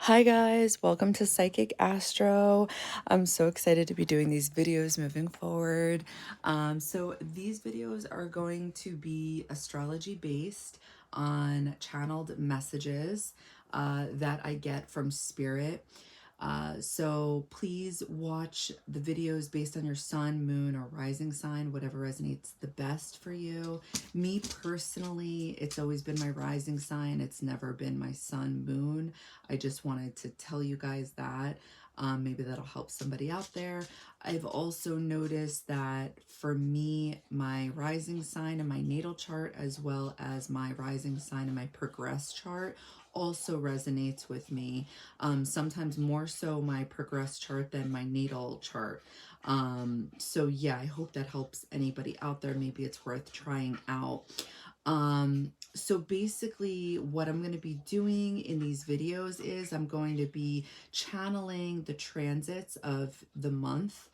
Hi guys, welcome to Psychic Astro. I'm so excited to be doing these videos moving forward. So these videos are going to be astrology based on channeled messages that I get from spirit. So please watch the videos based on your sun, moon, or rising sign, whatever resonates the best for you. Me personally, it's always been my rising sign. It's never been my sun, moon. I just wanted to tell you guys that. Maybe that'll help somebody out there. I've also noticed that for me, my rising sign and my natal chart, as well as my rising sign and my progress chart, also resonates with me. Sometimes more so my progress chart than my natal chart. So yeah, I hope that helps anybody out there. Maybe it's worth trying out. So basically what I'm going to be doing in these videos is I'm going to be channeling the transits of the month.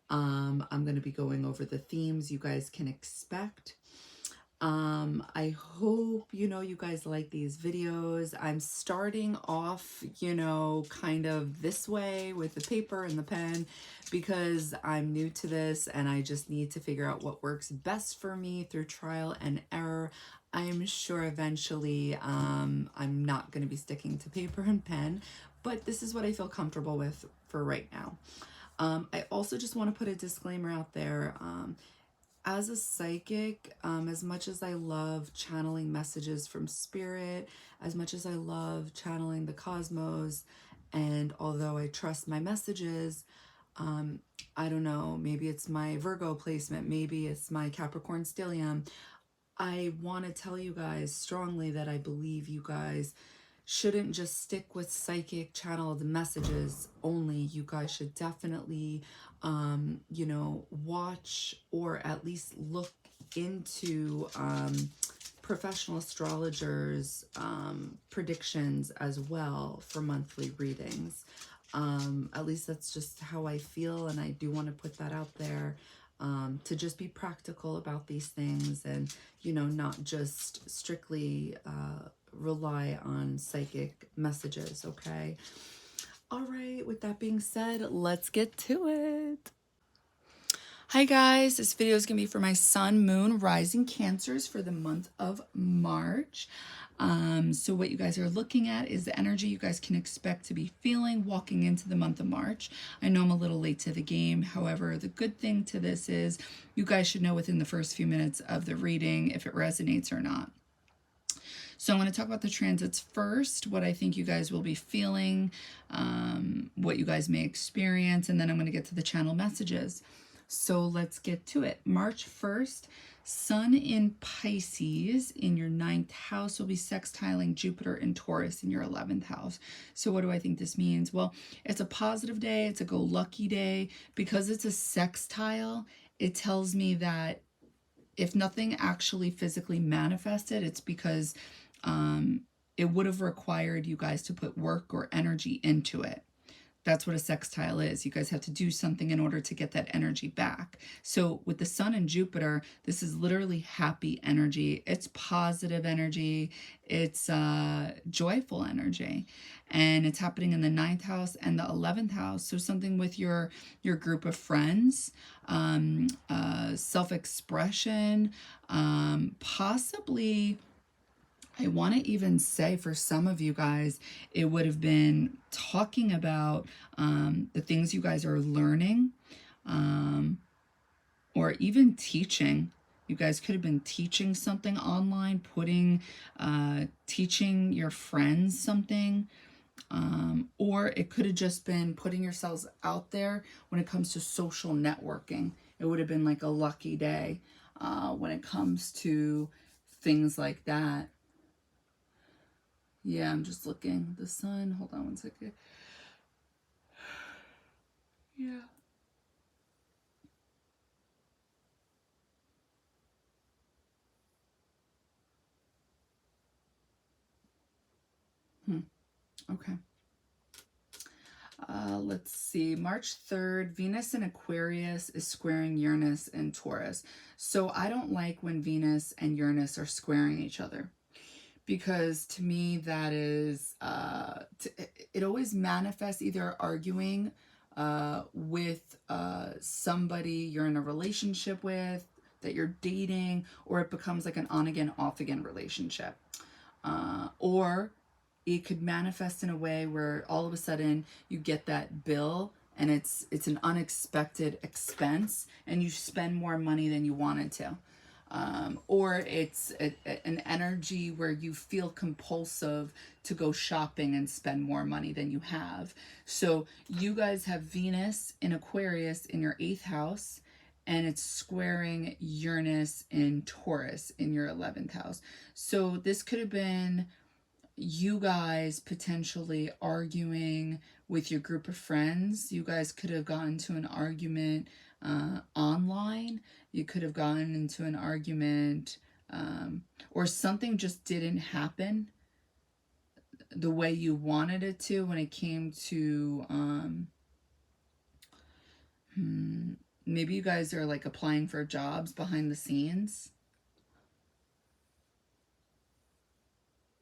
I'm going to be going over the themes you guys can expect. I hope, you guys like these videos. I'm starting off, kind of this way with the paper and the pen because I'm new to this and I just need to figure out what works best for me through trial and error. I'm sure eventually I'm not going to be sticking to paper and pen, but this is what I feel comfortable with for right now. I also just want to put a disclaimer out there. As a psychic, as much as I love channeling messages from spirit, as much as I love channeling the cosmos, and although I trust my messages, I don't know, maybe it's my Virgo placement, maybe it's my Capricorn stellium. I want to tell you guys strongly that I believe you guys shouldn't just stick with psychic channeled messages only. You guys should definitely, watch or at least look into professional astrologers' predictions as well for monthly readings. At least that's just how I feel, and I do want to put that out there. To just be practical about these things and, not just strictly rely on psychic messages, okay? All right, with that being said, let's get to it. Hi guys, this video is going to be for my sun, moon, rising cancers for the month of March. So what you guys are looking at is the energy you guys can expect to be feeling walking into the month of March. I know I'm a little late to the game. However, the good thing to this is you guys should know within the first few minutes of the reading if it resonates or not. So I'm going to talk about the transits first, what I think you guys will be feeling, what you guys may experience, and then I'm going to get to the channel messages. So let's get to it. March 1st, Sun in Pisces in your 9th house will be sextiling Jupiter in Taurus in your 11th house. So what do I think this means? Well, it's a positive day. It's a go-lucky day. Because it's a sextile, it tells me that if nothing actually physically manifested, it's because it would have required you guys to put work or energy into it. That's what a sextile is. You guys have to do something in order to get that energy back. So with the sun and Jupiter, this is literally happy energy. It's positive energy. It's joyful energy. And it's happening in the 9th house and the 11th house. So something with your group of friends, self-expression, possibly, I want to even say for some of you guys, it would have been talking about the things you guys are learning, or even teaching. You guys could have been teaching something online, teaching your friends something, or it could have just been putting yourselves out there when it comes to social networking. It would have been like a lucky day when it comes to things like that. Yeah, I'm just looking. The sun, hold on one second. Yeah. Okay. Let's see. March 3rd, Venus in Aquarius is squaring Uranus in Taurus. So I don't like when Venus and Uranus are squaring each other, because to me that is it always manifests either arguing with somebody you're in a relationship with, that you're dating, or it becomes like an on again, off again relationship. Or it could manifest in a way where all of a sudden you get that bill and it's an unexpected expense and you spend more money than you wanted to. Or it's an energy where you feel compulsive to go shopping and spend more money than you have. So you guys have Venus in Aquarius in your 8th house, and it's squaring Uranus in Taurus in your 11th house. So this could have been you guys potentially arguing with your group of friends. You guys could have gotten into an argument online. You could have gotten into an argument or something just didn't happen the way you wanted it to when it came to maybe you guys are like applying for jobs behind the scenes.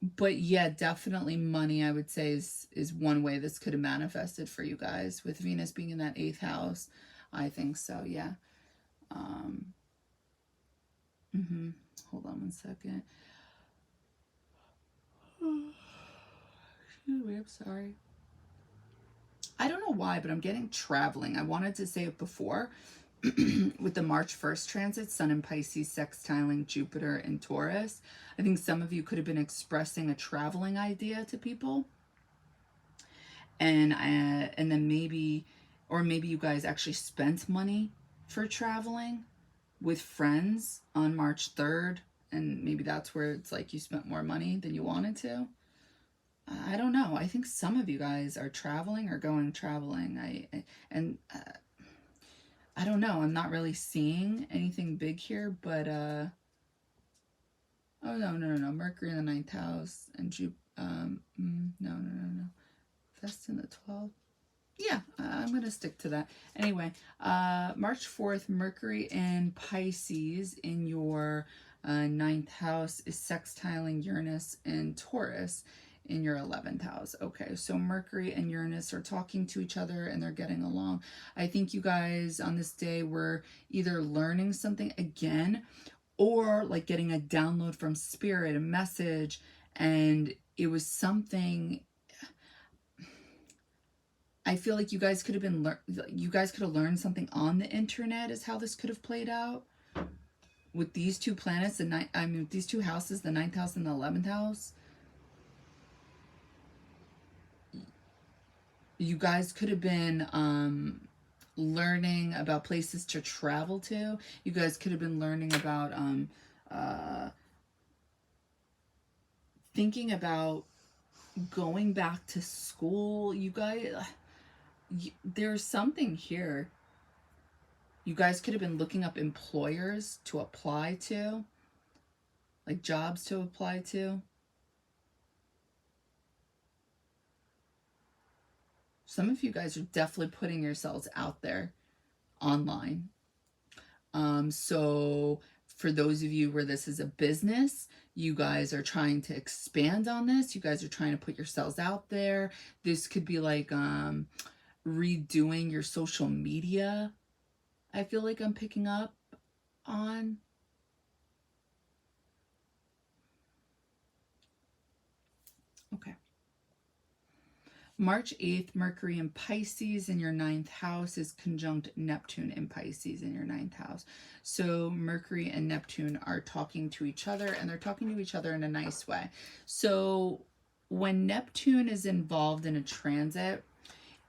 But yeah, definitely money, I would say, is one way this could have manifested for you guys. With Venus being in that 8th house, I think so, yeah. Hold on one second. Excuse me, I'm sorry. I don't know why, but I'm getting traveling. I wanted to say it before. With the March 1st transit, Sun in Pisces sextiling Jupiter in Taurus. I think some of you could have been expressing a traveling idea to people. And then maybe, or maybe you guys actually spent money for traveling with friends on March 3rd. And maybe that's where it's like you spent more money than you wanted to. I don't know. I think some of you guys are traveling or going traveling. I don't know. I'm not really seeing anything big here, but oh no. Mercury in the 9th house and Jupiter. No. That's in the 12th. Yeah, I'm gonna stick to that. Anyway, March 4th, Mercury in Pisces in your 9th house is sextiling Uranus and Taurus in your 11th house. Okay, so Mercury and Uranus are talking to each other and they're getting along. I think you guys on this day were either learning something again or like getting a download from spirit, a message, and it was something. I feel like you guys could have learned something on the internet is how this could have played out. With these two planets, these two houses, the 9th house and the 11th house. You guys could have been learning about places to travel to. You guys could have been learning about thinking about going back to school. You guys, there's something here. You guys could have been looking up employers to apply to, like jobs to apply to. Some of you guys are definitely putting yourselves out there online. So for those of you where this is a business, you guys are trying to expand on this. You guys are trying to put yourselves out there. This could be like redoing your social media. I feel like I'm picking up on. Okay. March 8th, Mercury in Pisces in your 9th house is conjunct Neptune in Pisces in your 9th house. So Mercury and Neptune are talking to each other, and they're talking to each other in a nice way. So when Neptune is involved in a transit,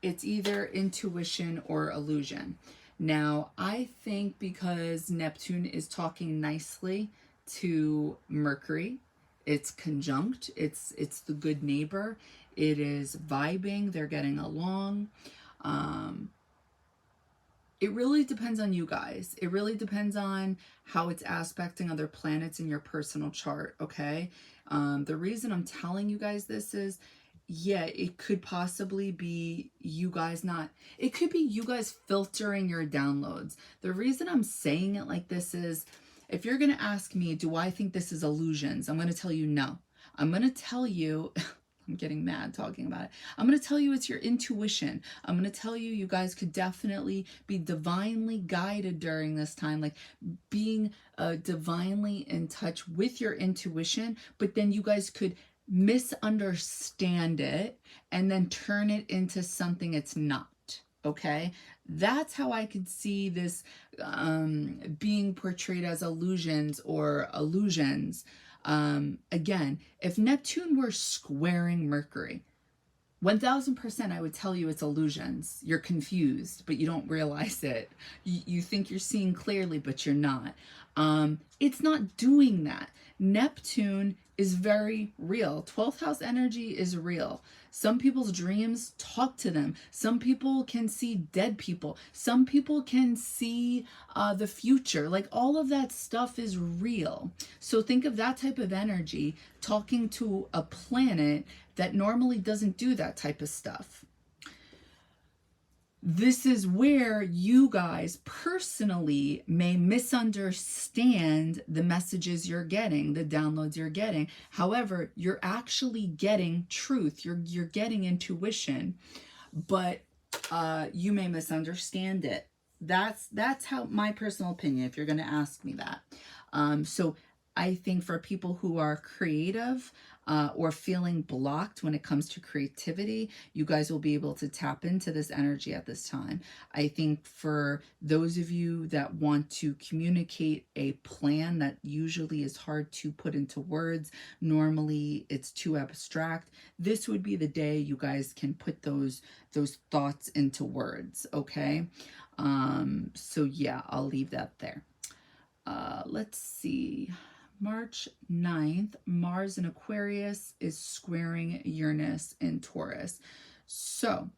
it's either intuition or illusion. Now, I think because Neptune is talking nicely to Mercury, it's conjunct, it's the good neighbor, it is vibing, they're getting along. It really depends on you guys. It really depends on how it's aspecting other planets in your personal chart, okay? The reason I'm telling you guys this is, yeah, it could possibly be you guys it could be you guys filtering your downloads. The reason I'm saying it like this is, if you're going to ask me, do I think this is illusions? I'm going to tell you no. I'm going to tell you, I'm getting mad talking about it. I'm going to tell you it's your intuition. I'm going to tell you you guys could definitely be divinely guided during this time, like being divinely in touch with your intuition, but then you guys could misunderstand it and then turn it into something it's not. Okay, that's how I could see this being portrayed as illusions or illusions. Again, if Neptune were squaring Mercury, 1000% I would tell you it's illusions. You're confused, but you don't realize it. You think you're seeing clearly, but you're not. It's not doing that. Neptune is very real. 12th house energy is real. Some people's dreams talk to them. Some people can see dead people. Some people can see the future. Like all of that stuff is real. So think of that type of energy talking to a planet that normally doesn't do that type of stuff. This is where you guys personally may misunderstand the messages you're getting, the downloads you're getting. However, you're actually getting truth. You're getting intuition, but you may misunderstand it. That's how my personal opinion, if you're going to ask me that. So I think for people who are creative or feeling blocked when it comes to creativity, you guys will be able to tap into this energy at this time. I think for those of you that want to communicate a plan that usually is hard to put into words, normally it's too abstract, this would be the day you guys can put those thoughts into words, okay? So yeah, I'll leave that there. Let's see. March 9th, Mars in Aquarius is squaring Uranus in Taurus. So,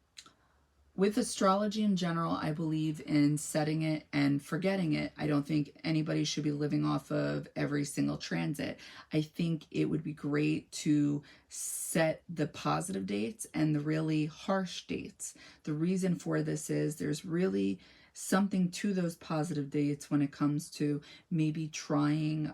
with astrology in general, I believe in setting it and forgetting it. I don't think anybody should be living off of every single transit. I think it would be great to set the positive dates and the really harsh dates. The reason for this is there's really something to those positive dates when it comes to maybe trying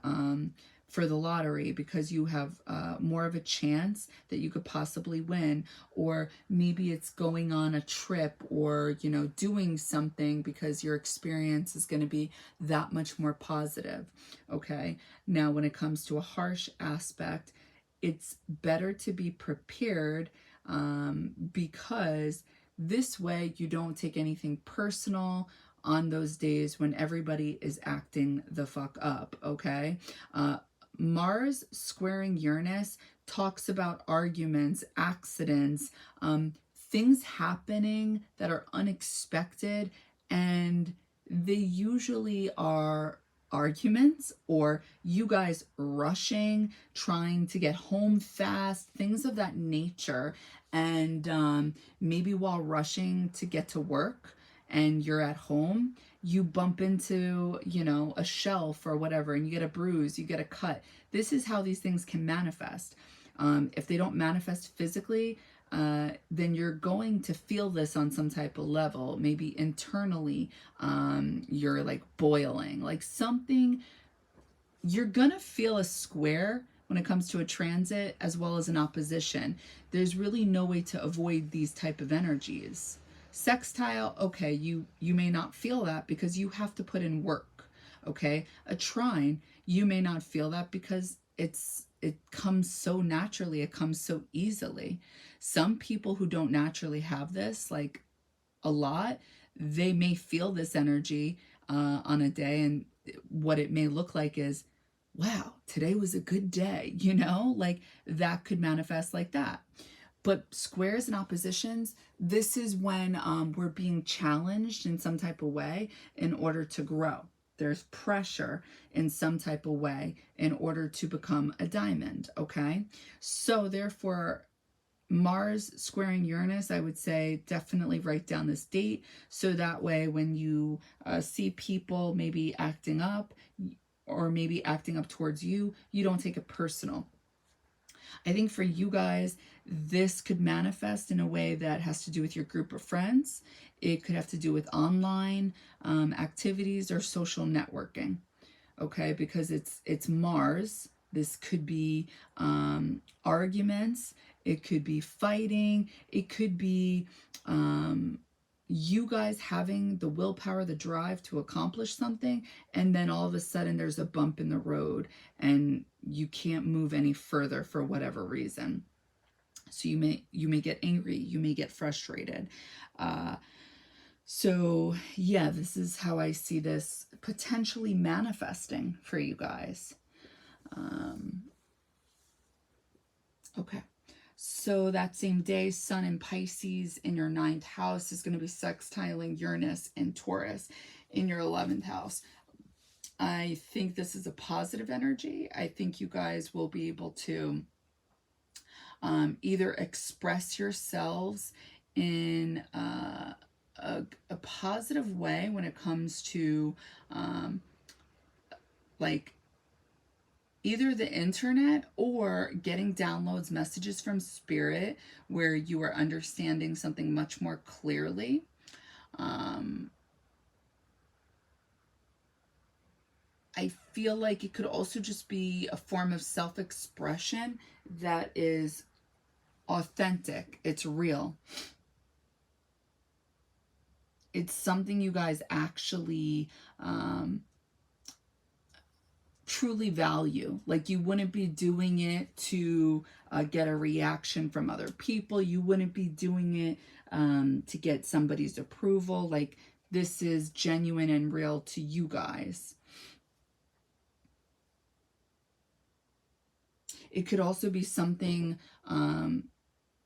for the lottery, because you have more of a chance that you could possibly win, or maybe it's going on a trip, or doing something because your experience is going to be that much more positive. Okay, now when it comes to a harsh aspect, it's better to be prepared, because this way you don't take anything personal on those days when everybody is acting the fuck up, okay? Mars squaring Uranus talks about arguments, accidents, things happening that are unexpected, and they usually are arguments or you guys rushing, trying to get home fast, things of that nature. And maybe while rushing to get to work and you're at home, you bump into, a shelf or whatever, and you get a bruise, you get a cut. This is how these things can manifest. If they don't manifest physically, then you're going to feel this on some type of level. Maybe internally, you're like boiling, like something. You're gonna feel a square when it comes to a transit as well as an opposition. There's really no way to avoid these type of energies. Sextile, okay, you may not feel that because you have to put in work, okay? A trine, you may not feel that because it comes so naturally, it comes so easily. Some people who don't naturally have this, like a lot, they may feel this energy on a day, and what it may look like is, wow, today was a good day, like that could manifest like that. But squares and oppositions, this is when we're being challenged in some type of way in order to grow. There's pressure in some type of way in order to become a diamond, okay? So therefore, Mars squaring Uranus, I would say definitely write down this date, so that way when you see people maybe acting up or maybe acting up towards you, you don't take it personal. I think for you guys, this could manifest in a way that has to do with your group of friends. It could have to do with online activities or social networking, okay? Because it's Mars. This could be arguments. It could be fighting. It could be you guys having the willpower, the drive to accomplish something, and then all of a sudden there's a bump in the road and you can't move any further for whatever reason. So you may get angry, you may get frustrated. So yeah, this is how I see this potentially manifesting for you guys. Okay. So that same day, Sun in Pisces in your 9th house is going to be sextiling Uranus and Taurus in your 11th house. I think this is a positive energy. I think you guys will be able to either express yourselves in a positive way when it comes to like either the internet or getting downloads, messages from spirit where you are understanding something much more clearly. I feel like it could also just be a form of self-expression that is authentic. It's real. It's something you guys actually truly value. Like, you wouldn't be doing it to get a reaction from other people. You wouldn't be doing it to get somebody's approval. Like, this is genuine and real to you guys. It could also be something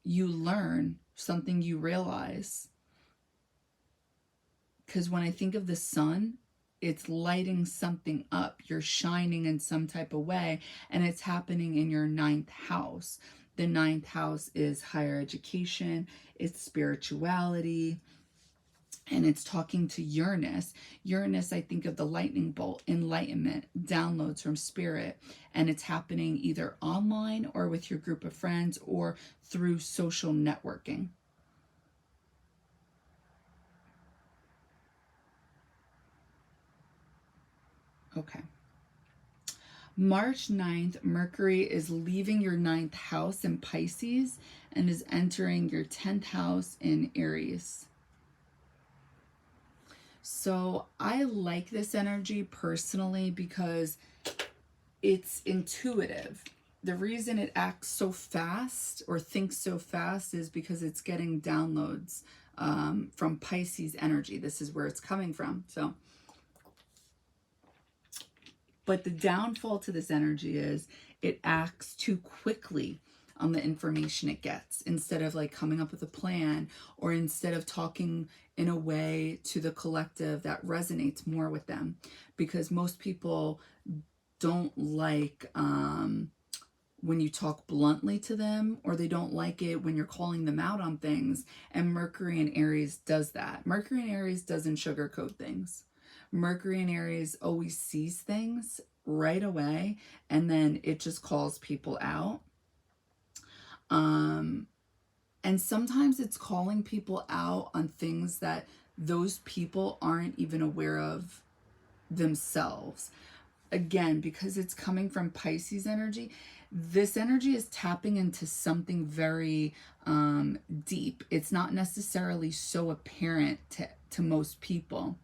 you learn, something you realize. Because when I think of the sun, it's lighting something up. You're shining in some type of way, and it's happening in your 9th house. The 9th house is higher education, it's spirituality, and it's talking to Uranus. Uranus, I think of the lightning bolt, enlightenment, downloads from spirit, and it's happening either online or with your group of friends or through social networking. Okay. March 9th, Mercury is leaving your 9th house in Pisces and is entering your 10th house in Aries. So I like this energy personally because it's intuitive. The reason it acts so fast or thinks so fast is because it's getting downloads from Pisces energy. This is where it's coming from. So, but the downfall to this energy is it acts too quickly on the information it gets, instead of like coming up with a plan, or instead of talking in a way to the collective that resonates more with them. Because most people don't like when you talk bluntly to them, or they don't like it when you're calling them out on things. And Mercury in Aries does that. Mercury in Aries doesn't sugarcoat things. Mercury in Aries always sees things right away, and then it just calls people out. And sometimes it's calling people out on things that those people aren't even aware of themselves. Again, because it's coming from Pisces energy, this energy is tapping into something very deep. It's not necessarily so apparent to most people.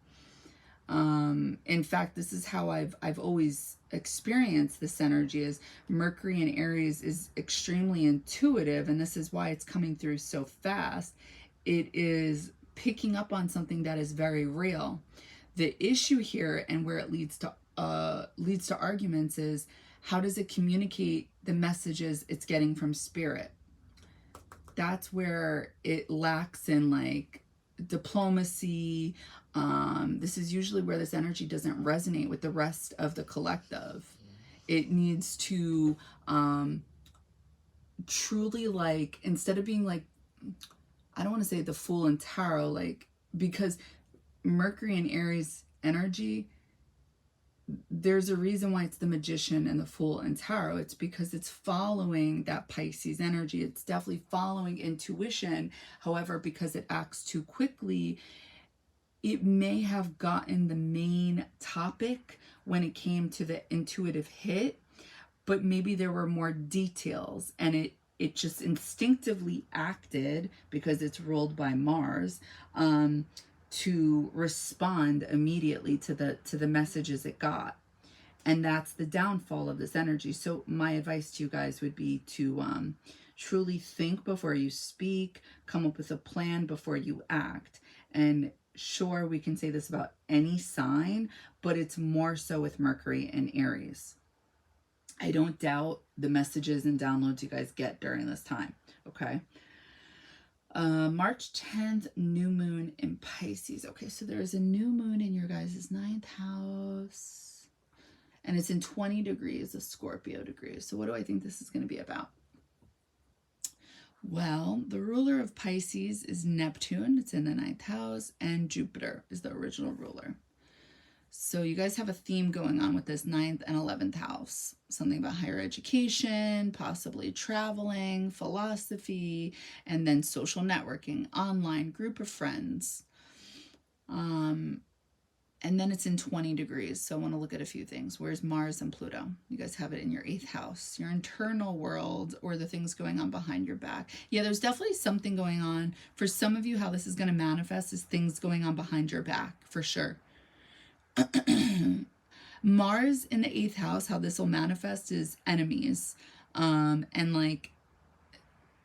In fact, this is how I've always experienced this energy, is Mercury in Aries is extremely intuitive, and this is why it's coming through so fast. It is picking up on something that is very real. The issue here, and where it leads to arguments, is how does it communicate the messages it's getting from spirit? That's where it lacks in like diplomacy. This is usually where this energy doesn't resonate with the rest of the collective. It needs to truly, like, instead of being like, I don't want to say the Fool and Tarot, like, because Mercury and Aries energy, there's a reason why it's the Magician and the Fool and Tarot. It's because it's following that Pisces energy. It's definitely following intuition. However, because it acts too quickly, it may have gotten the main topic when it came to the intuitive hit, but maybe there were more details, and it just instinctively acted, because it's ruled by Mars, to respond immediately to the messages it got. And that's the downfall of this energy. So my advice to you guys would be to truly think before you speak, come up with a plan before you act. And sure, we can say this about any sign, but it's more so with Mercury and Aries. I don't doubt the messages and downloads you guys get during this time, okay? March 10th, new moon in Pisces. Okay, so there's a new moon in your guys' 9th house, and it's in 20 degrees of Scorpio degrees. So what do I think this is going to be about? Well, the ruler of Pisces is Neptune. It's in the 9th house, and Jupiter is the original ruler. So you guys have a theme going on with this 9th and 11th house. Something about higher education, possibly traveling, philosophy, and then social networking, online, group of friends. And then it's in 20 degrees. So I want to look at a few things. Where's Mars and Pluto? You guys have it in your 8th house, your internal world, or the things going on behind your back. Yeah, there's definitely something going on. For some of you, how this is going to manifest is things going on behind your back, for sure. Mars in the 8th house, how this will manifest is enemies. And like,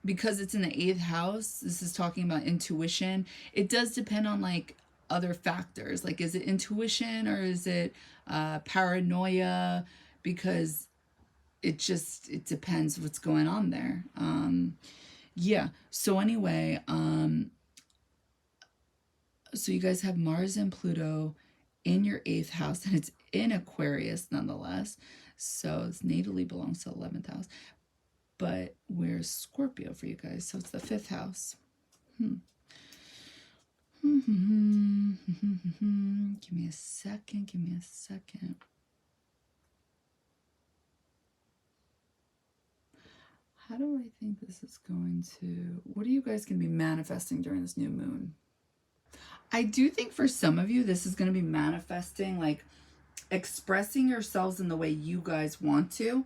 because it's in the 8th house, this is talking about intuition. It does depend on like other factors. Like, is it intuition or is it paranoia? Because it depends what's going on there. Yeah. So anyway, so you guys have Mars and Pluto in your 8th house, and it's in Aquarius nonetheless. So it's natally belongs to 11th house. But where's Scorpio for you guys? So it's the 5th house. Give me a second. Give me a second. How do I think this is going to... What are you guys going to be manifesting during this new moon? I do think for some of you, this is going to be manifesting, like expressing yourselves in the way you guys want to.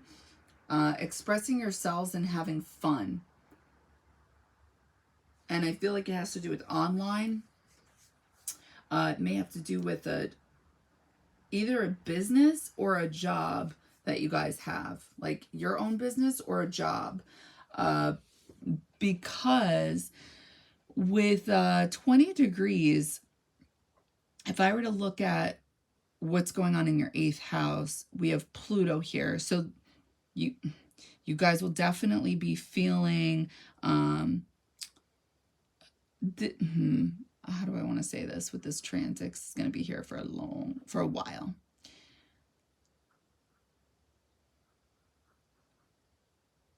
Expressing yourselves and having fun. And I feel like it has to do with online. It may have to do with either a business or a job that you guys have. Like your own business or a job. Because with 20 degrees, if I were to look at what's going on in your 8th house, we have Pluto here. So you guys will definitely be feeling, how do I want to say this with this transit? It's going to be here for a while.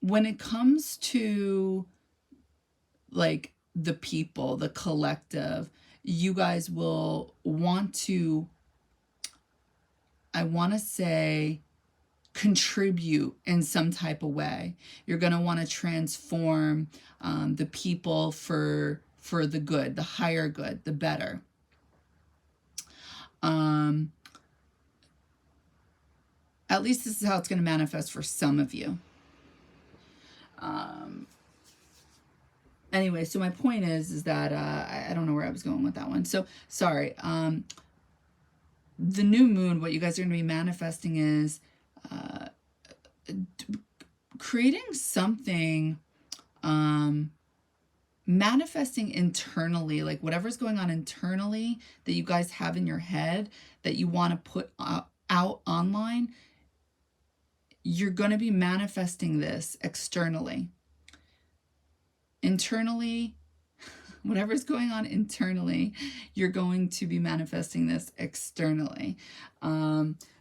When it comes to like the people, the collective, you guys will want to, I want to say, contribute in some type of way. You're going to want to transform the people for the good, the higher good, the better. At least this is how it's going to manifest for some of you. Anyway, so my point is that I don't know where I was going with that one. So sorry. The new moon, what you guys are going to be manifesting is creating something, manifesting internally, like whatever's going on internally that you guys have in your head that you want to put out online. You're going to be manifesting this externally. Internally, whatever's going on internally, you're going to be manifesting this externally.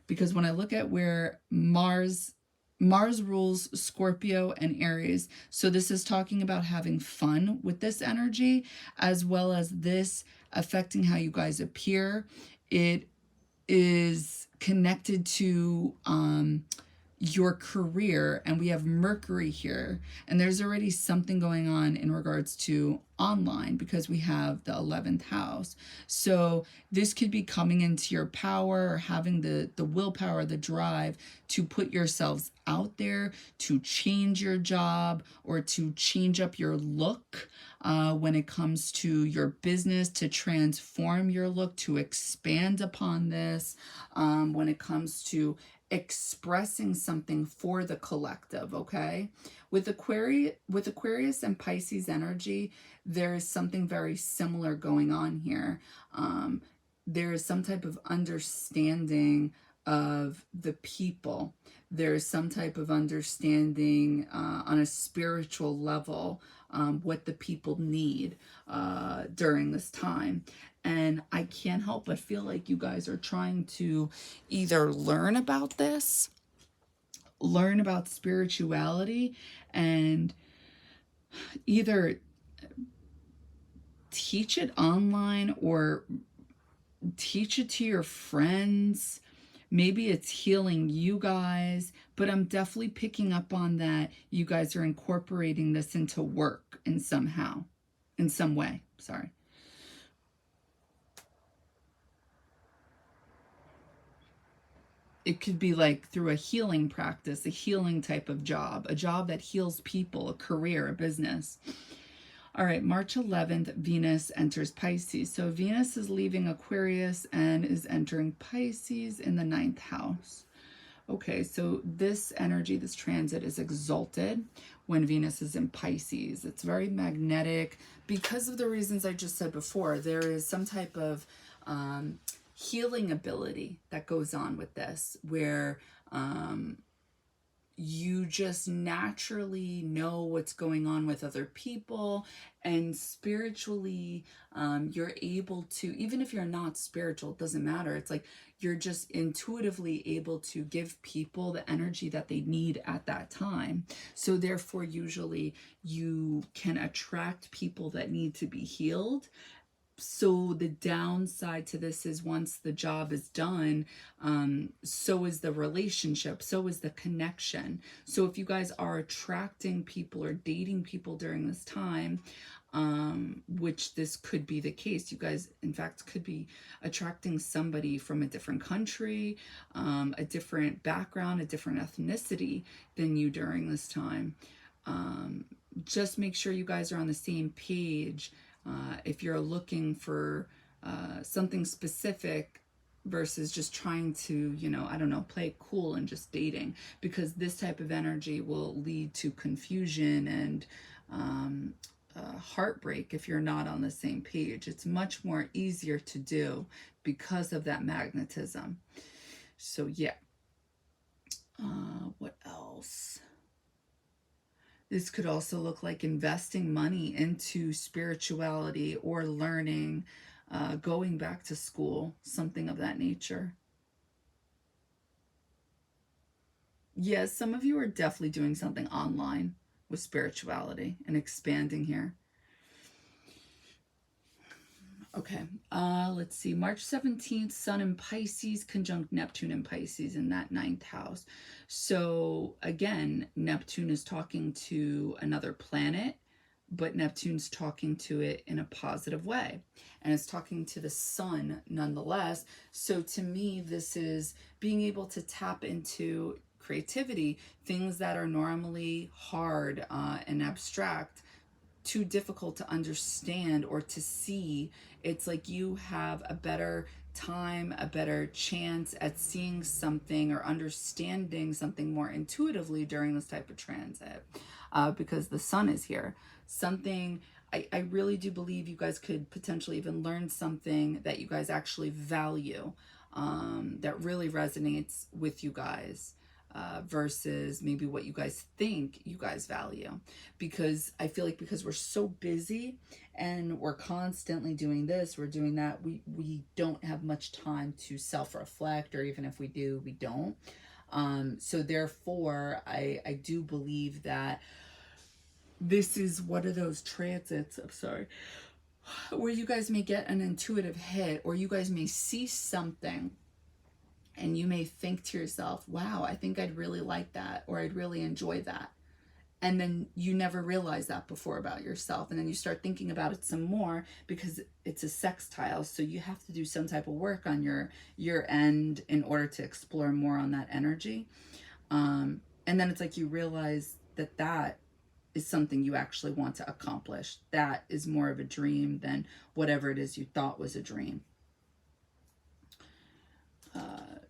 Because when I look at where Mars rules Scorpio and Aries, so this is talking about having fun with this energy, as well as this affecting how you guys appear. It is connected to your career, and we have Mercury here, and there's already something going on in regards to online because we have the 11th house. So this could be coming into your power or having the willpower, the drive to put yourselves out there, to change your job or to change up your look when it comes to your business, to transform your look, to expand upon this when it comes to expressing something for the collective. Okay, with Aquarius and Pisces energy, there is something very similar going on here. There is some type of understanding of the people. There is some type of understanding on a spiritual level what the people need during this time. And I can't help but feel like you guys are trying to either learn about this, learn about spirituality, and either teach it online or teach it to your friends. Maybe it's healing you guys, but I'm definitely picking up on that you guys are incorporating this into work in some way. Sorry. It could be like through a healing practice, a healing type of job, a job that heals people, a career, a business. All right, March 11th, Venus enters Pisces. So Venus is leaving Aquarius and is entering Pisces in the 9th house. Okay, so this energy, this transit is exalted when Venus is in Pisces. It's very magnetic because of the reasons I just said before. There is some type of healing ability that goes on with this, where you just naturally know what's going on with other people, and spiritually you're able to, even if you're not spiritual, it doesn't matter. It's like you're just intuitively able to give people the energy that they need at that time. So therefore, usually you can attract people that need to be healed. So the downside to this is once the job is done, so is the relationship, so is the connection. So if you guys are attracting people or dating people during this time, which this could be the case, you guys in fact could be attracting somebody from a different country, a different background, a different ethnicity than you during this time. Just make sure you guys are on the same page. If you're looking for something specific versus just trying to, I don't know, play it cool and just dating, because this type of energy will lead to confusion and heartbreak if you're not on the same page. It's much more easier to do because of that magnetism. So yeah. What else? This could also look like investing money into spirituality or learning, going back to school, something of that nature. Yes, some of you are definitely doing something online with spirituality and expanding here. Okay, let's see. March 17th, Sun in Pisces, conjunct Neptune in Pisces in that 9th house. So again, Neptune is talking to another planet, but Neptune's talking to it in a positive way. And it's talking to the sun nonetheless. So to me, this is being able to tap into creativity, things that are normally hard and abstract, too difficult to understand or to see. It's like you have a better time, a better chance at seeing something or understanding something more intuitively during this type of transit, because the sun is here. Something, I really do believe you guys could potentially even learn something that you guys actually value, that really resonates with you guys. Versus maybe what you guys think you guys value. Because I feel like because we're so busy and we're constantly doing this, we're doing that, we don't have much time to self-reflect, or even if we do, we don't. So therefore, I do believe that this is one of those transits, I'm sorry, where you guys may get an intuitive hit, or you guys may see something And you may think to yourself, wow, I think I'd really like that, or I'd really enjoy that. And then you never realized that before about yourself. And then you start thinking about it some more because it's a sextile. So you have to do some type of work on your end in order to explore more on that energy. And then it's like you realize that that is something you actually want to accomplish. That is more of a dream than whatever it is you thought was a dream.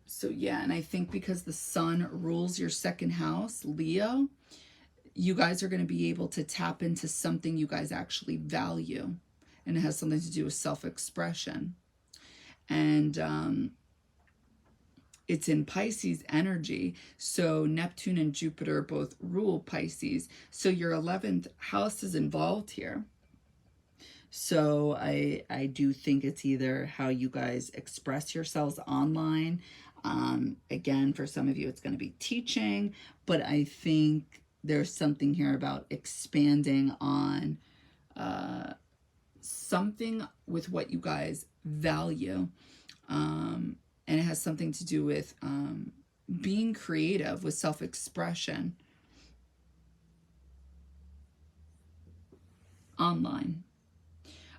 So yeah, and I think because the sun rules your second house, Leo, you guys are going to be able to tap into something you guys actually value. And it has something to do with self-expression. And it's in Pisces energy. So Neptune and Jupiter both rule Pisces. So your 11th house is involved here. So I do think it's either how you guys express yourselves online. Again, for some of you, it's going to be teaching. But I think there's something here about expanding on something with what you guys value. And it has something to do with being creative, with self-expression online.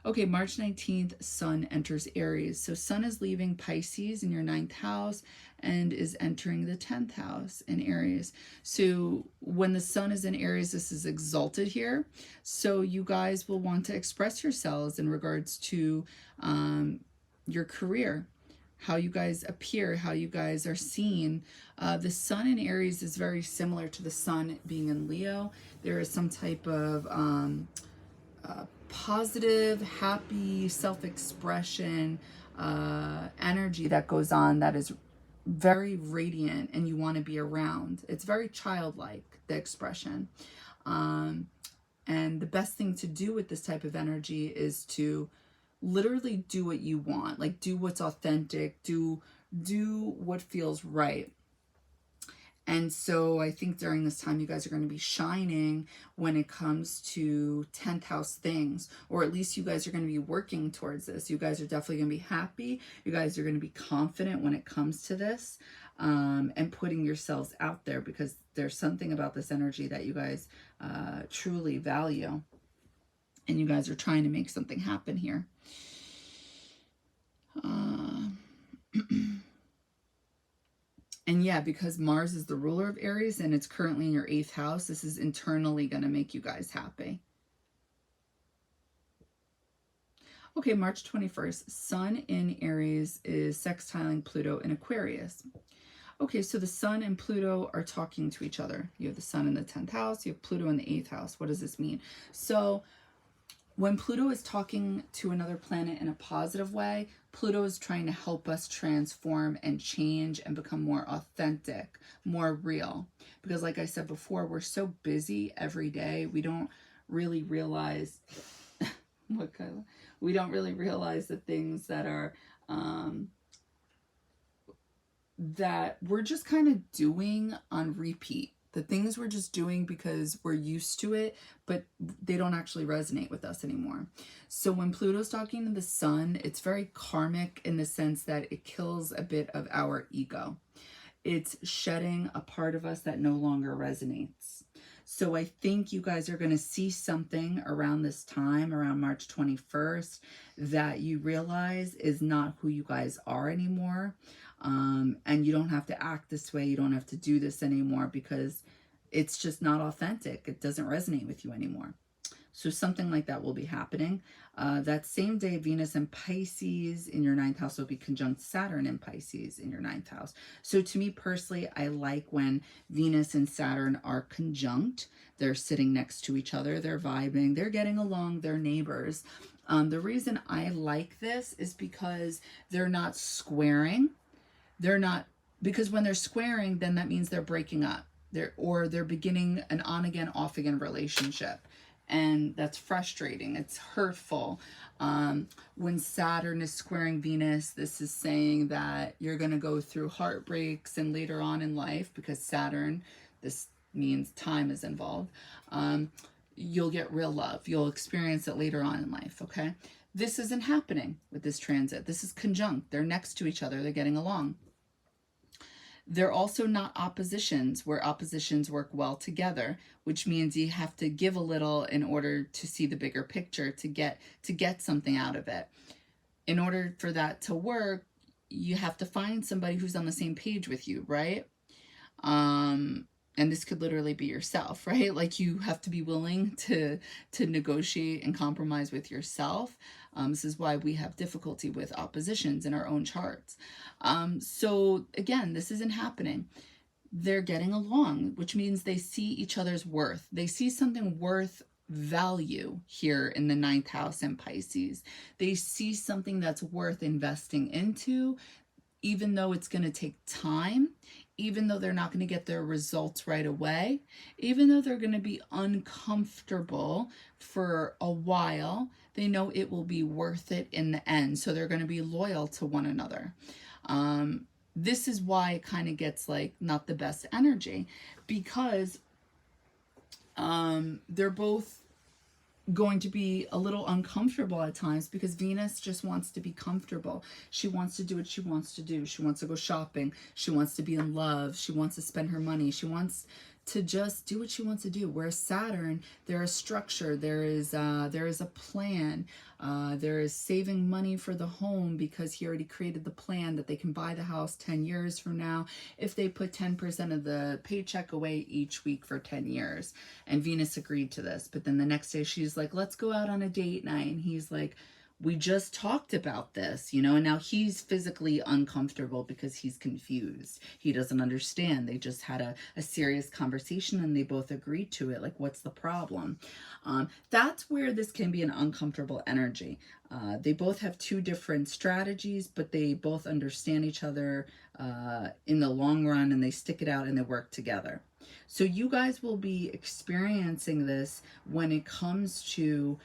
Okay, March 19th, Sun enters Aries. So Sun is leaving Pisces in your 9th house and is entering the 10th house in Aries. So when the Sun is in Aries, this is exalted here. So you guys will want to express yourselves in regards to your career, how you guys appear, how you guys are seen. The Sun in Aries is very similar to the Sun being in Leo. There is some type of positive, happy, self-expression energy that goes on that is very radiant and you want to be around. It's very childlike, the expression. And the best thing to do with this type of energy is to literally do what you want, like do what's authentic, do what feels right. And so I think during this time, you guys are going to be shining when it comes to 10th house things, or at least you guys are going to be working towards this. You guys are definitely going to be happy. You guys are going to be confident when it comes to this, and putting yourselves out there, because there's something about this energy that you guys truly value. And you guys are trying to make something happen here. And yeah, because Mars is the ruler of Aries and it's currently in your 8th house, this is internally going to make you guys happy. Okay, March 21st, Sun in Aries is sextiling Pluto in Aquarius. Okay, so the Sun and Pluto are talking to each other. You have the Sun in the 10th house, you have Pluto in the 8th house. What does this mean? So when Pluto is talking to another planet in a positive way, Pluto is trying to help us transform and change and become more authentic, more real. Because like I said before, we're so busy every day, we don't really realize what Kyla? We don't really realize the things that are that we're just kind of doing on repeat. The things we're just doing because we're used to it, but they don't actually resonate with us anymore. So when Pluto's talking to the Sun, it's very karmic in the sense that it kills a bit of our ego. It's shedding a part of us that no longer resonates. So I think you guys are going to see something around this time, around March 21st, that you realize is not who you guys are anymore. And you don't have to act this way. You don't have to do this anymore because it's just not authentic. It doesn't resonate with you anymore. So something like that will be happening. That same day, Venus and Pisces in your 9th house will be conjunct Saturn in Pisces in your 9th house. So to me personally, I like when Venus and Saturn are conjunct. They're sitting next to each other. They're vibing. They're getting along. They're neighbors. The reason I like this is because they're not squaring. They're not, because when they're squaring, then that means they're breaking up. They're beginning an on-again, off-again relationship. And that's frustrating. It's hurtful. When Saturn is squaring Venus, this is saying that you're going to go through heartbreaks and later on in life, because Saturn, this means time is involved. You'll get real love. You'll experience it later on in life, okay? This isn't happening with this transit. This is conjunct. They're next to each other. They're getting along. They're also not oppositions, where oppositions work well together, which means you have to give a little in order to see the bigger picture, to get something out of it. In order for that to work, you have to find somebody who's on the same page with you, right? And this could literally be yourself, right? Like, you have to be willing to negotiate and compromise with yourself. This is why we have difficulty with oppositions in our own charts. So again, this isn't happening. They're getting along, which means they see each other's worth. They see something worth value here in the 9th house in Pisces. They see something that's worth investing into, even though it's going to take time, even though they're not going to get their results right away, even though they're going to be uncomfortable for a while, they know it will be worth it in the end. So they're going to be loyal to one another. This is why it kind of gets like not the best energy, because they're both going to be a little uncomfortable at times, because Venus just wants to be comfortable. She wants to do what she wants to do. She wants to go shopping. She wants to be in love. She wants to spend her money. She wants to just do what she wants to do. Whereas Saturn, there is structure. There is a plan. There is saving money for the home, because he already created the plan that they can buy the house 10 years from now if they put 10% of the paycheck away each week for 10 years. And Venus agreed to this. But then the next day she's like, let's go out on a date night. And he's like, we just talked about this, you know, and now he's physically uncomfortable because he's confused. He doesn't understand. They just had a serious conversation and they both agreed to it. Like, what's the problem? That's where this can be an uncomfortable energy. They both have two different strategies, but they both understand each other in the long run, and they stick it out and they work together. So you guys will be experiencing this when it comes to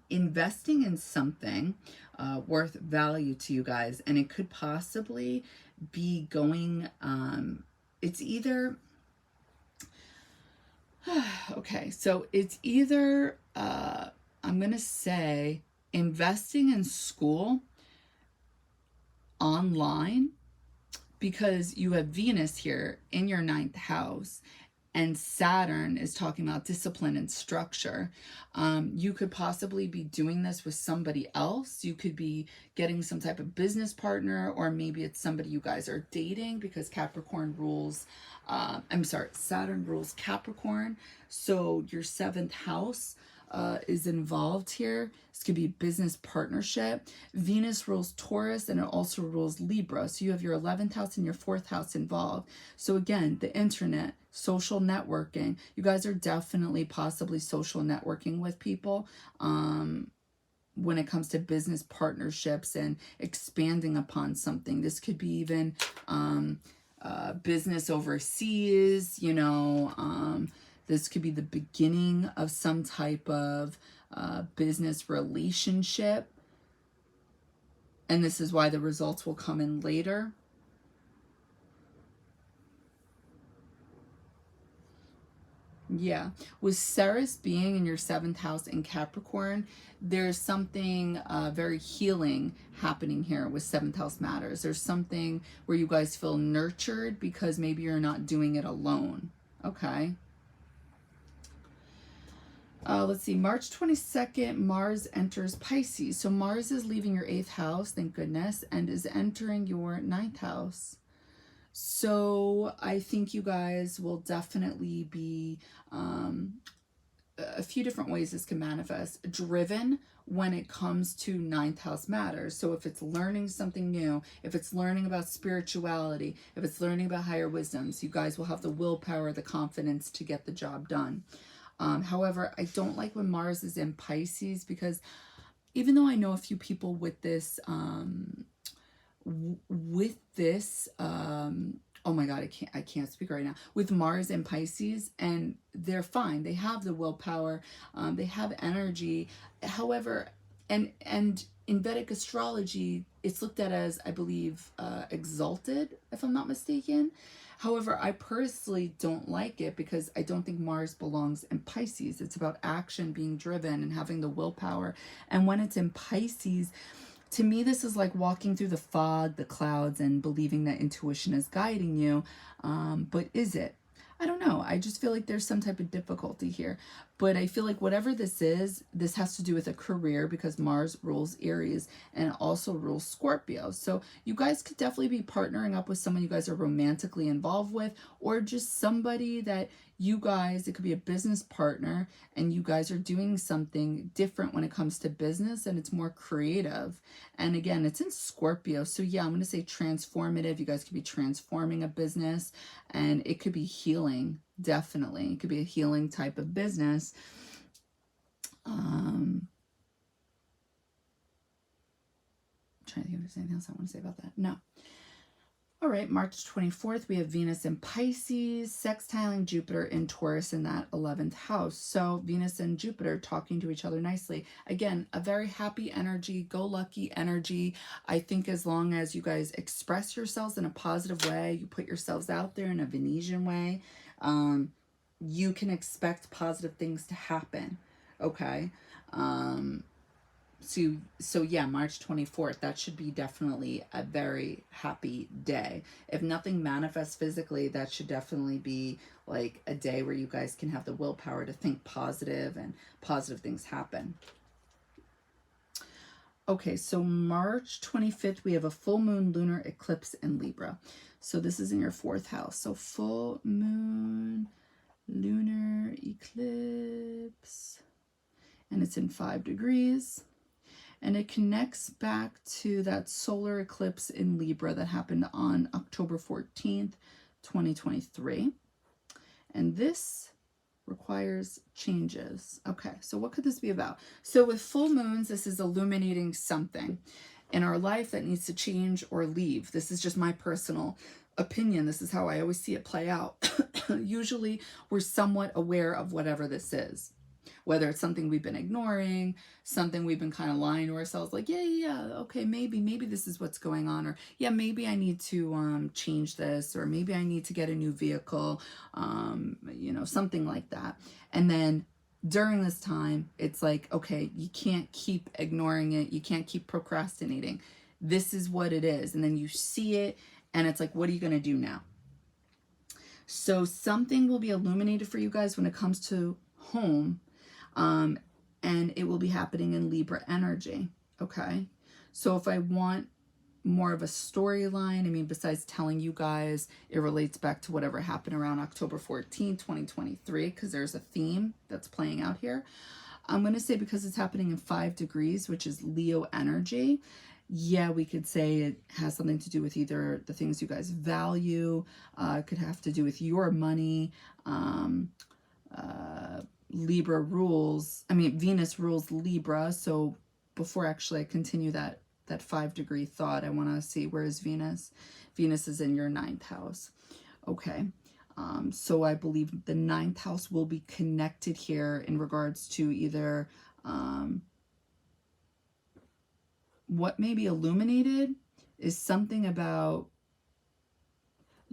investing in something worth value to you guys. And it could possibly be going, it's either, okay, so it's either, I'm going to say investing in school online, because you have Venus here in your 9th house, and Saturn is talking about discipline and structure. You could possibly be doing this with somebody else. You could be getting some type of business partner, or maybe it's somebody you guys are dating, because Capricorn rules, Saturn rules Capricorn. So your 7th house is involved here. This could be a business partnership. Venus rules Taurus, and it also rules Libra. So you have your 11th house and your 4th house involved. So again, the internet, social networking. You guys are definitely possibly social networking with people when it comes to business partnerships and expanding upon something. This could be even business overseas, you know. This could be the beginning of some type of business relationship. And this is why the results will come in later. Yeah. With Ceres being in your 7th house in Capricorn, there's something very healing happening here with 7th house matters. There's something where you guys feel nurtured because maybe you're not doing it alone. Okay. Let's see, March 22nd, Mars enters Pisces. So Mars is leaving your 8th house, thank goodness, and is entering your 9th house. So I think you guys will definitely be, a few different ways this can manifest, driven when it comes to 9th house matters. So if it's learning something new, if it's learning about spirituality, if it's learning about higher wisdoms, you guys will have the willpower, the confidence to get the job done. However, I don't like when Mars is in Pisces, because even though I know a few people with this, oh my God, I can't speak right now, with Mars and Pisces, and they're fine. They have the willpower, they have energy. However, and in Vedic astrology, it's looked at as, I believe, exalted, if I'm not mistaken. However, I personally don't like it, because I don't think Mars belongs in Pisces. It's about action, being driven, and having the willpower. And when it's in Pisces, to me, this is like walking through the fog, the clouds, and believing that intuition is guiding you. But is it? I don't know. I just feel like there's some type of difficulty here. But I feel like whatever this is, this has to do with a career because Mars rules Aries and also rules Scorpio. So you guys could definitely be partnering up with someone you guys are romantically involved with, or just somebody that you guys, it could be a business partner, and you guys are doing something different when it comes to business, and it's more creative. And again, it's in Scorpio. So yeah, I'm going to say transformative. You guys could be transforming a business, and it could be healing. Definitely. It could be a healing type of business. Trying to think if there's anything else I want to say about that. No. All right, March 24th, we have Venus in Pisces, sextiling Jupiter in Taurus in that 11th house. So Venus and Jupiter talking to each other nicely. Again, a very happy energy, go-lucky energy. I think as long as you guys express yourselves in a positive way, you put yourselves out there in a Venetian way, you can expect positive things to happen, okay? So yeah, March 24th, that should be definitely a very happy day. If nothing manifests physically, that should definitely be like a day where you guys can have the willpower to think positive and positive things happen. Okay, so March 25th, we have a full moon lunar eclipse in Libra. So this is in your 4th house. So full moon lunar eclipse, and it's in 5 degrees. And it connects back to that solar eclipse in Libra that happened on October 14th, 2023. And this requires changes. Okay, so what could this be about? So with full moons, this is illuminating something in our life that needs to change or leave. This is just my personal opinion. This is how I always see it play out. Usually we're somewhat aware of whatever this is. Whether it's something we've been ignoring, something we've been kind of lying to ourselves, like, yeah, okay, maybe this is what's going on, or yeah, maybe I need to change this, or maybe I need to get a new vehicle, you know, something like that. And then during this time, it's like, okay, you can't keep ignoring it. You can't keep procrastinating. This is what it is. And then you see it, and it's like, what are you going to do now? So something will be illuminated for you guys when it comes to home. And it will be happening in Libra energy, okay? So if I want more of a storyline, I mean, besides telling you guys, it relates back to whatever happened around October 14, 2023, because there's a theme that's playing out here. I'm going to say because it's happening in 5 degrees, which is Leo energy, yeah, we could say it has something to do with either the things you guys value, it could have to do with your money, Libra rules, Venus rules Libra. So before actually I continue that 5 degree thought, I want to see, where is Venus? Venus is in your 9th house. Okay. So I believe the 9th house will be connected here in regards to either what may be illuminated is something about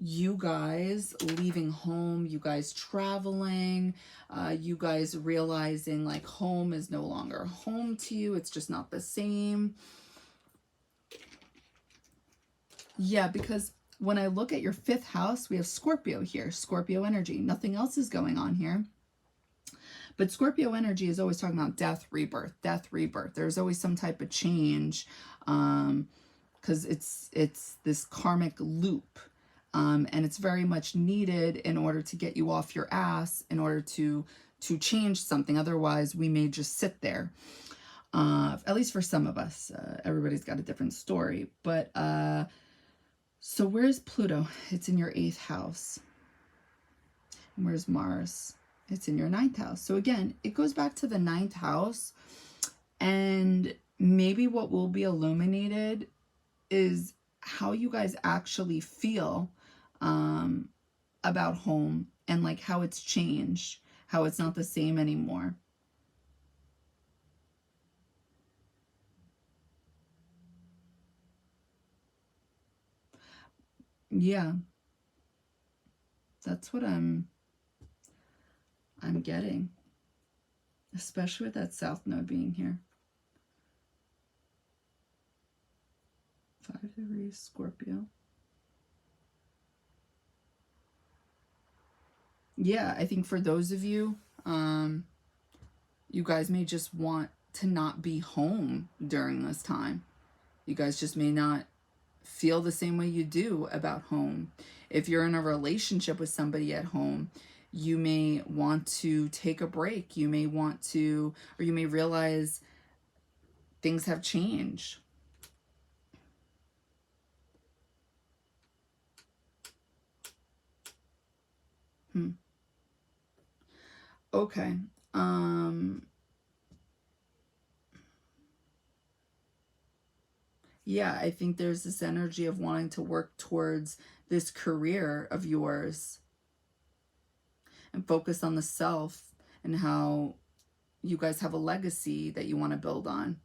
you guys leaving home, you guys traveling, you guys realizing like home is no longer home to you. It's just not the same. Yeah, because when I look at your 5th house, we have Scorpio here, Scorpio energy. Nothing else is going on here. But Scorpio energy is always talking about death, rebirth, death, rebirth. There's always some type of change because it's this karmic loop. And it's very much needed in order to get you off your ass, in order to change something. Otherwise, we may just sit there. At least for some of us. Everybody's got a different story. But so where's Pluto? It's in your 8th house. And where's Mars? It's in your 9th house. So again, it goes back to the 9th house. And maybe what will be illuminated is how you guys actually feel about home, and like how it's changed, how it's not the same anymore. Yeah, that's what I'm getting, especially with that South Node being here. 5 degrees Scorpio. Yeah, I think for those of you, you guys may just want to not be home during this time. You guys just may not feel the same way you do about home. If you're in a relationship with somebody at home, you may want to take a break. You may want to, or you may realize things have changed. Okay. Yeah, I think there's this energy of wanting to work towards this career of yours and focus on the self and how you guys have a legacy that you want to build on.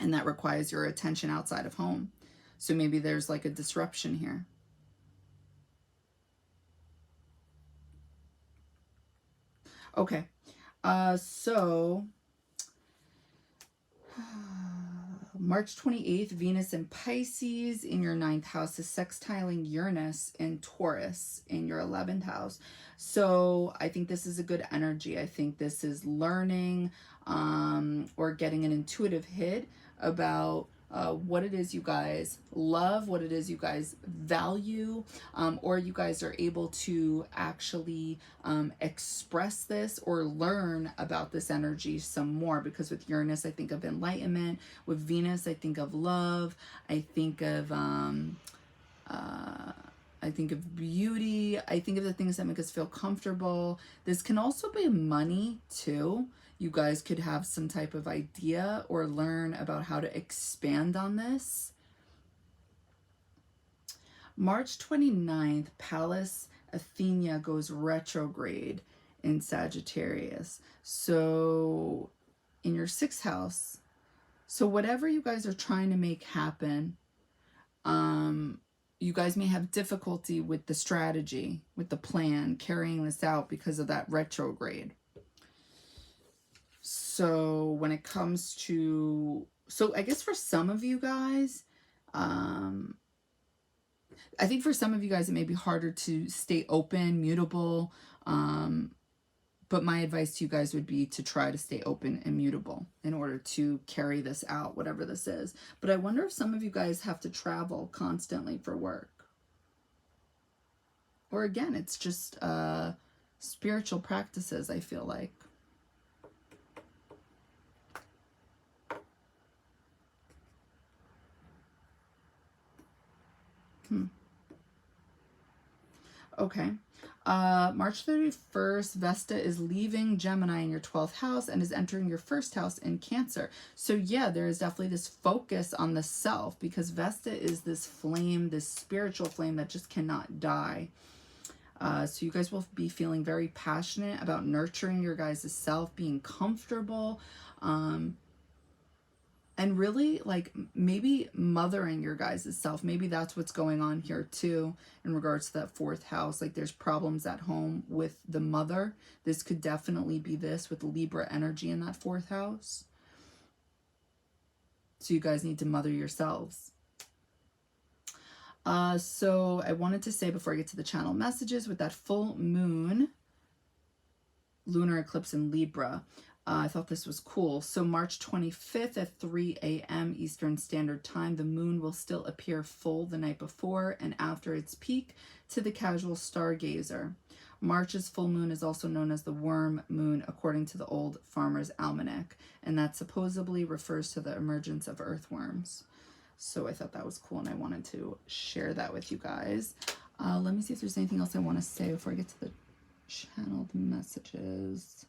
And that requires your attention outside of home. So maybe there's like a disruption here. Okay. So March 28th, Venus in Pisces in your 9th house is sextiling Uranus in Taurus in your 11th house. So I think this is a good energy. I think this is learning or getting an intuitive hit about what it is you guys love, what it is you guys value, or you guys are able to actually express this or learn about this energy some more. Because with Uranus, I think of enlightenment. With Venus, I think of love. I think of beauty. I think of the things that make us feel comfortable. This can also be money too. You guys could have some type of idea or learn about how to expand on this. March 29th, Pallas Athena goes retrograde in Sagittarius. So in your 6th house. So whatever you guys are trying to make happen, you guys may have difficulty with the strategy, with the plan, carrying this out because of that retrograde. So when it comes to, so I guess for some of you guys, I think for some of you guys, it may be harder to stay open, mutable. But my advice to you guys would be to try to stay open and mutable in order to carry this out, whatever this is. But I wonder if some of you guys have to travel constantly for work. Or again, it's just spiritual practices, I feel like. Okay. March 31st, Vesta is leaving Gemini in your 12th house and is entering your 1st house in Cancer. So yeah, there is definitely this focus on the self, because Vesta is this flame, this spiritual flame that just cannot die. So you guys will be feeling very passionate about nurturing your guys' self, being comfortable, and really like maybe mothering your guys' self. Maybe that's what's going on here too in regards to that 4th house. Like there's problems at home with the mother. This could definitely be this with Libra energy in that 4th house. So you guys need to mother yourselves. So I wanted to say before I get to the channel messages, with that full moon, lunar eclipse in Libra, I thought this was cool. So March 25th at 3 a.m. Eastern Standard Time, the moon will still appear full the night before and after its peak to the casual stargazer. March's full moon is also known as the worm moon, according to the Old Farmer's Almanac, and that supposedly refers to the emergence of earthworms. So I thought that was cool, and I wanted to share that with you guys. Let me see if there's anything else I want to say before I get to the channeled messages.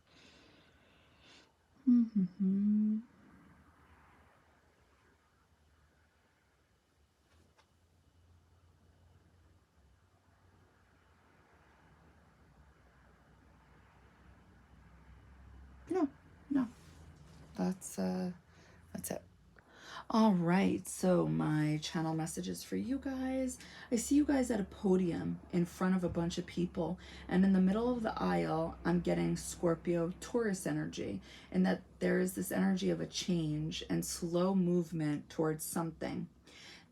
No, that's it. All right, so my channel messages for you guys. I see you guys at a podium in front of a bunch of people, and in the middle of the aisle, I'm getting Scorpio Taurus energy, and that there is this energy of a change and slow movement towards something.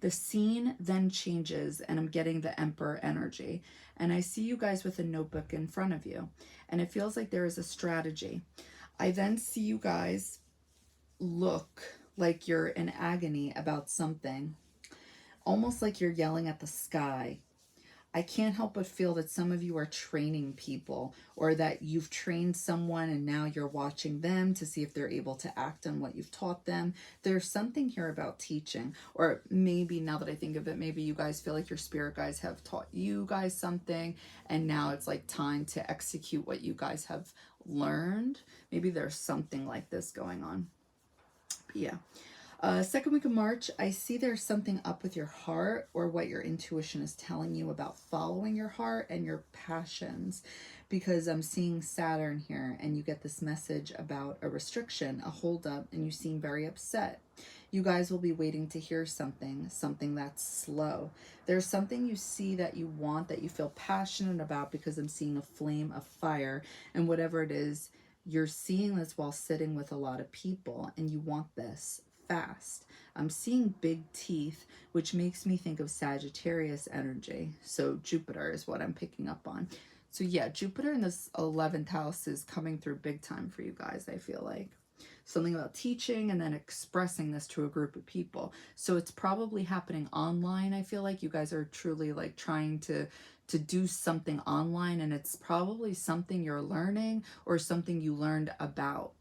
The scene then changes and I'm getting the Emperor energy. And I see you guys with a notebook in front of you. And it feels like there is a strategy. I then see you guys look like you're in agony about something. Almost like you're yelling at the sky. I can't help but feel that some of you are training people, or that you've trained someone and now you're watching them to see if they're able to act on what you've taught them. There's something here about teaching, or maybe now that I think of it, maybe you guys feel like your spirit guides have taught you guys something and now it's like time to execute what you guys have learned. Maybe there's something like this going on. But yeah. Second week of March, I see there's something up with your heart, or what your intuition is telling you about following your heart and your passions, because I'm seeing Saturn here and you get this message about a restriction, a holdup, and you seem very upset. You guys will be waiting to hear something that's slow. There's something you see that you want, that you feel passionate about, because I'm seeing a flame of fire, and whatever it is, you're seeing this while sitting with a lot of people and you want this fast. I'm seeing big teeth, which makes me think of Sagittarius energy. So Jupiter is what I'm picking up on. So yeah, Jupiter in this 11th house is coming through big time for you guys, I feel like. Something about teaching and then expressing this to a group of people. So it's probably happening online. I feel like you guys are truly like trying to do something online, and it's probably something you're learning or something you learned about.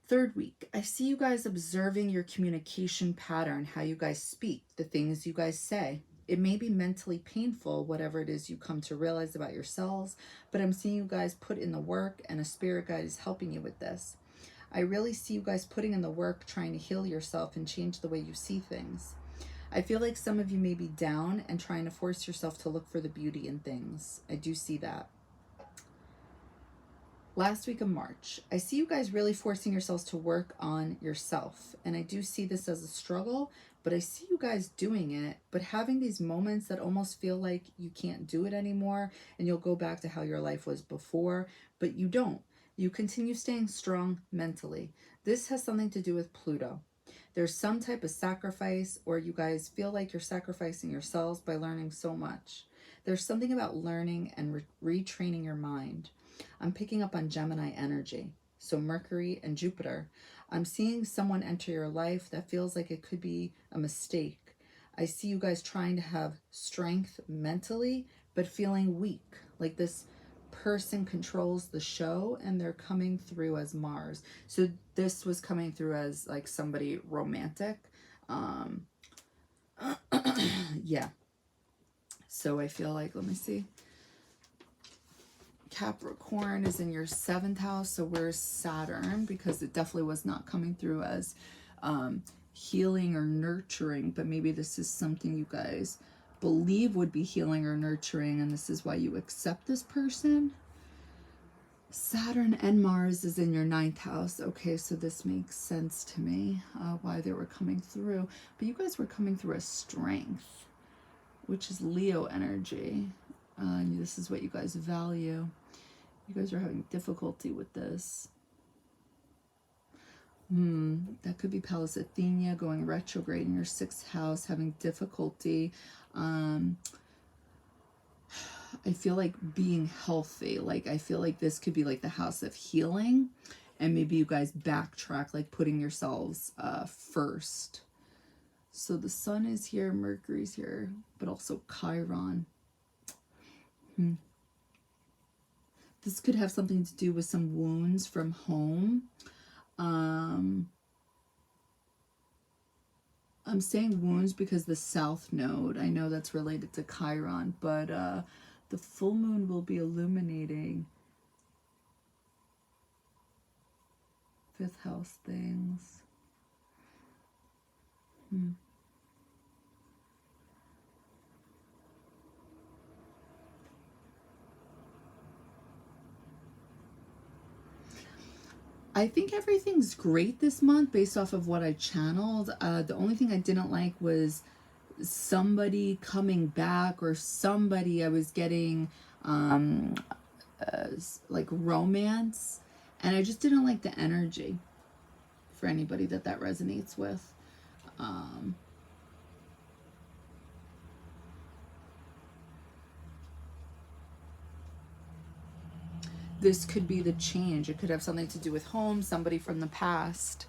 Third week, I see you guys observing your communication pattern, how you guys speak, the things you guys say. It may be mentally painful, whatever it is you come to realize about yourselves, but I'm seeing you guys put in the work, and a spirit guide is helping you with this. I really see you guys putting in the work, trying to heal yourself and change the way you see things. I feel like some of you may be down and trying to force yourself to look for the beauty in things. I do see that. Last week of March, I see you guys really forcing yourselves to work on yourself. And I do see this as a struggle, but I see you guys doing it, but having these moments that almost feel like you can't do it anymore and you'll go back to how your life was before, but you don't. You continue staying strong mentally. This has something to do with Pluto. There's some type of sacrifice, or you guys feel like you're sacrificing yourselves by learning so much. There's something about learning and retraining your mind. I'm picking up on Gemini energy, so Mercury and Jupiter. I'm seeing someone enter your life that feels like it could be a mistake. I see you guys trying to have strength mentally, but feeling weak, like this person controls the show and they're coming through as Mars. So this was coming through as like somebody romantic. Yeah. So I feel like, let me see. Capricorn is in your 7th house. So where's Saturn? Because it definitely was not coming through as healing or nurturing, but maybe this is something you guys believe would be healing or nurturing, and this is why you accept this person. Saturn and Mars is in your 9th house. Okay, so this makes sense to me, why they were coming through. But you guys were coming through as strength, which is Leo energy. This is what you guys value. You guys are having difficulty with this. That could be Pallas Athena going retrograde in your 6th house, having difficulty. I feel like being healthy. Like, I feel like this could be like the house of healing. And maybe you guys backtrack, like putting yourselves first. So the sun is here, Mercury's here, but also Chiron. This could have something to do with some wounds from home. I'm saying wounds because the South Node, I know that's related to Chiron, but the full moon will be illuminating 5th house things. I think everything's great this month based off of what I channeled. The only thing I didn't like was somebody coming back, or somebody I was getting like romance, and I just didn't like the energy for anybody that resonates with. this could be the change. It could have something to do with home, somebody from the past.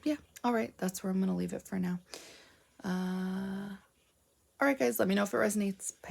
Yeah, all right, that's where I'm going to leave it for now. All right, guys, let me know if it resonates. Bye.